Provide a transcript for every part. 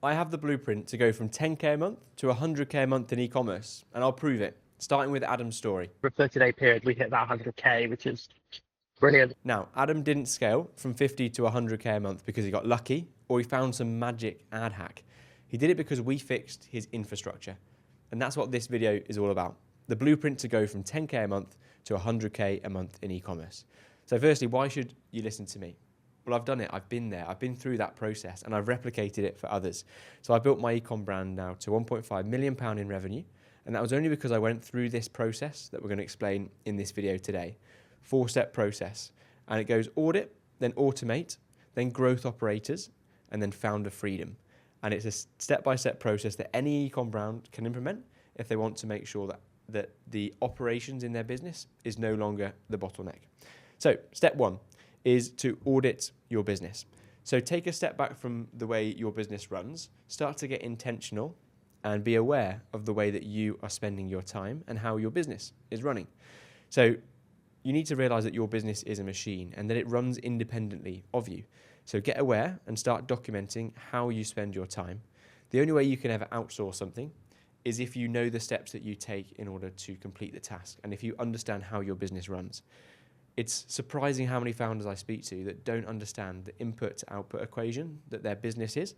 I have the blueprint to go from 10K a month to 100K a month in e-commerce, and I'll prove it, starting with Adam's story. For a 30-day period, we hit that 100K, which is brilliant. Now, Adam didn't scale from 50 to 100K a month because he got lucky or he found some magic ad hack. He did it because we fixed his infrastructure. And that's what this video is all about. The blueprint to go from 10K a month to 100K a month in e-commerce. So firstly, why should you listen to me? Well, I've done it. I've been there. I've been through that process and I've replicated it for others. So I built my ecom brand now to £1.5 million in revenue. And that was only because I went through this process that we're going to explain in this video today. 4-step process. And it goes audit, then automate, then growth operators, and then founder freedom. And it's a step-by-step process that any ecom brand can implement if they want to make sure that the operations in their business is no longer the bottleneck. So step 1 is to audit your business. So take a step back from the way your business runs, start to get intentional and be aware of the way that you are spending your time and how your business is running. So you need to realize that your business is a machine and that it runs independently of you. So get aware and start documenting how you spend your time. The only way you can ever outsource something is if you know the steps that you take in order to complete the task and if you understand how your business runs. It's surprising how many founders I speak to that don't understand the input to output equation that their business is.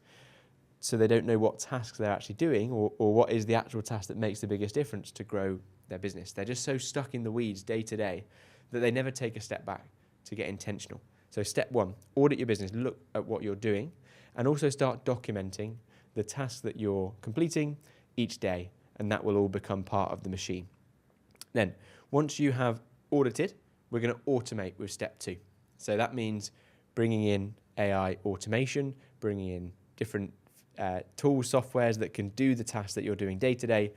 So they don't know what tasks they're actually doing or what is the actual task that makes the biggest difference to grow their business. They're just so stuck in the weeds day to day that they never take a step back to get intentional. So step 1, audit your business, look at what you're doing, and also start documenting the tasks that you're completing each day, and that will all become part of the machine. Then, once you have audited, we're going to automate with step 2. So that means bringing in AI automation, bringing in different tools, softwares that can do the tasks that you're doing day to day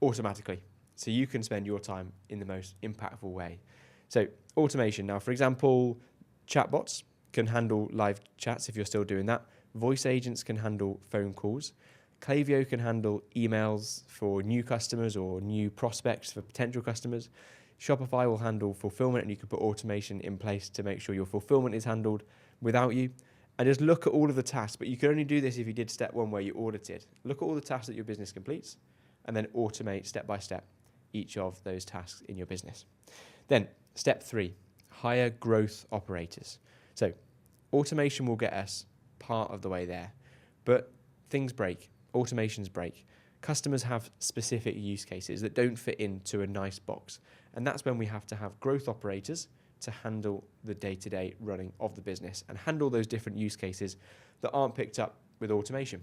automatically. So you can spend your time in the most impactful way. So automation. Now, for example, chatbots can handle live chats if you're still doing that. Voice agents can handle phone calls. Klaviyo can handle emails for new customers or new prospects for potential customers. Shopify will handle fulfillment and you can put automation in place to make sure your fulfillment is handled without you. And just look at all of the tasks, but you can only do this if you did step 1 where you audited. Look at all the tasks that your business completes and then automate step by step each of those tasks in your business. Then step 3, hire growth operators. So automation will get us part of the way there, but things break, automations break. Customers have specific use cases that don't fit into a nice box. And that's when we have to have growth operators to handle the day-to-day running of the business and handle those different use cases that aren't picked up with automation.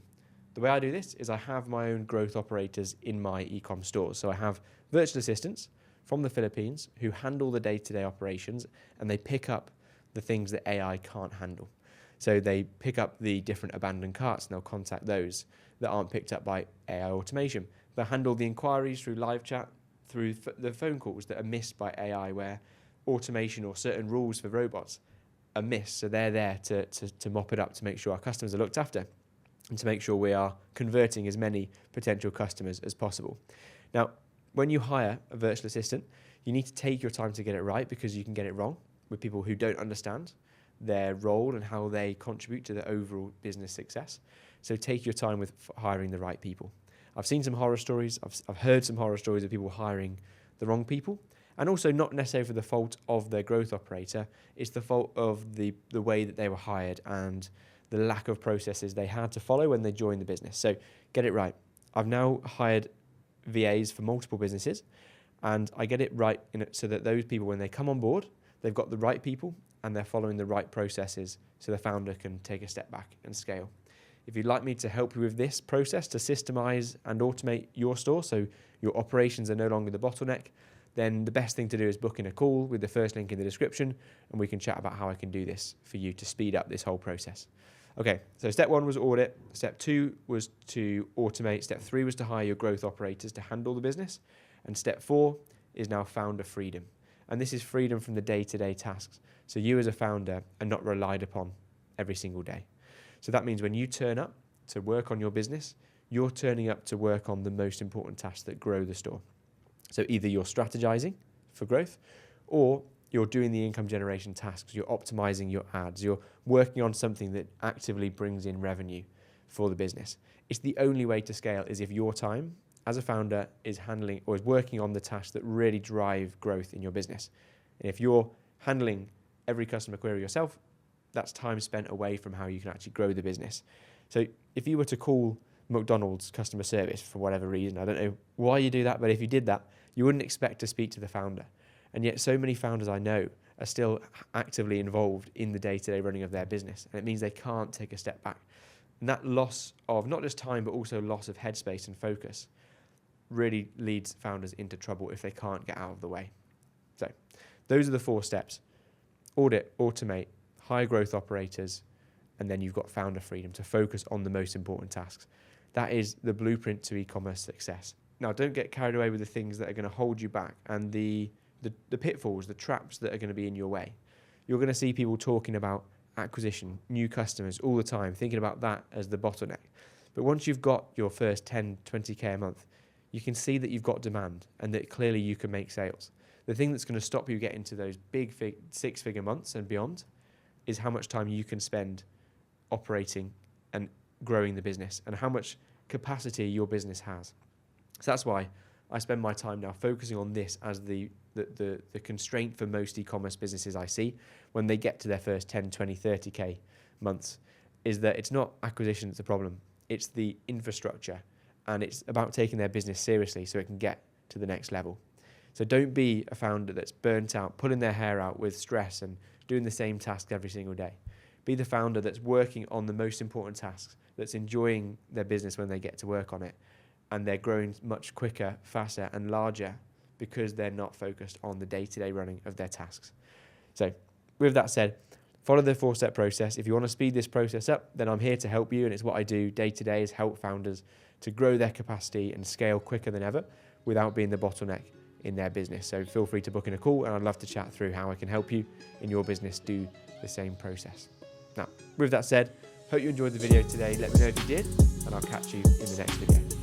The way I do this is I have my own growth operators in my e-com stores. So I have virtual assistants from the Philippines who handle the day-to-day operations and they pick up the things that AI can't handle. So they pick up the different abandoned carts and they'll contact those that aren't picked up by AI automation. They'll handle the inquiries through live chat, through the phone calls that are missed by AI where automation or certain rules for robots are missed. So they're there to mop it up to make sure our customers are looked after and to make sure we are converting as many potential customers as possible. Now, when you hire a virtual assistant, you need to take your time to get it right because you can get it wrong with people who don't understand their role and how they contribute to the overall business success. So take your time with hiring the right people. I've seen some horror stories. I've heard some horror stories of people hiring the wrong people, and also not necessarily for the fault of their growth operator. It's the fault of the way that they were hired and the lack of processes they had to follow when they joined the business. So get it right. I've now hired VAs for multiple businesses, and I get it right so that those people, when they come on board, they've got the right people and they're following the right processes so the founder can take a step back and scale. If you'd like me to help you with this process to systemize and automate your store so your operations are no longer the bottleneck, then the best thing to do is book in a call with the first link in the description and we can chat about how I can do this for you to speed up this whole process. Okay, so step 1 was audit, step 2 was to automate, step 3 was to hire your growth operators to handle the business, and step 4 is now founder freedom. And this is freedom from the day-to-day tasks. So you as a founder are not relied upon every single day. So that means when you turn up to work on your business, you're turning up to work on the most important tasks that grow the store. So either you're strategizing for growth or you're doing the income generation tasks, you're optimizing your ads, you're working on something that actively brings in revenue for the business. It's the only way to scale is if your time as a founder is handling or is working on the tasks that really drive growth in your business. And if you're handling every customer query yourself, that's time spent away from how you can actually grow the business. So if you were to call McDonald's customer service for whatever reason, I don't know why you do that, but if you did that, you wouldn't expect to speak to the founder. And yet so many founders I know are still actively involved in the day-to-day running of their business. And it means they can't take a step back. And that loss of not just time, but also loss of headspace and focus really leads founders into trouble if they can't get out of the way. So those are the 4 steps: audit, automate, high growth operators, and then you've got founder freedom to focus on the most important tasks. That is the blueprint to e-commerce success. Now, don't get carried away with the things that are going to hold you back and the pitfalls, the traps that are going to be in your way. You're going to see people talking about acquisition, new customers all the time, thinking about that as the bottleneck. But once you've got your first 10, 20K a month, you can see that you've got demand and that clearly you can make sales. The thing that's going to stop you getting to those big 6-figure months and beyond is how much time you can spend operating and growing the business and how much capacity your business has. So that's why I spend my time now focusing on this as the constraint for most e-commerce businesses I see when they get to their first 10, 20, 30K months, is that it's not acquisition that's the problem, it's the infrastructure, and it's about taking their business seriously so it can get to the next level. So don't be a founder that's burnt out, pulling their hair out with stress and doing the same task every single day. Be the founder that's working on the most important tasks, that's enjoying their business when they get to work on it, and they're growing much quicker, faster, and larger because they're not focused on the day-to-day running of their tasks. So with that said, follow the 4-step process. If you want to speed this process up, then I'm here to help you, and it's what I do day-to-day is help founders to grow their capacity and scale quicker than ever without being the bottleneck in their business. So feel free to book in a call, and I'd love to chat through how I can help you in your business do the same process. Now, with that said, hope you enjoyed the video today. Let me know if you did, and I'll catch you in the next video.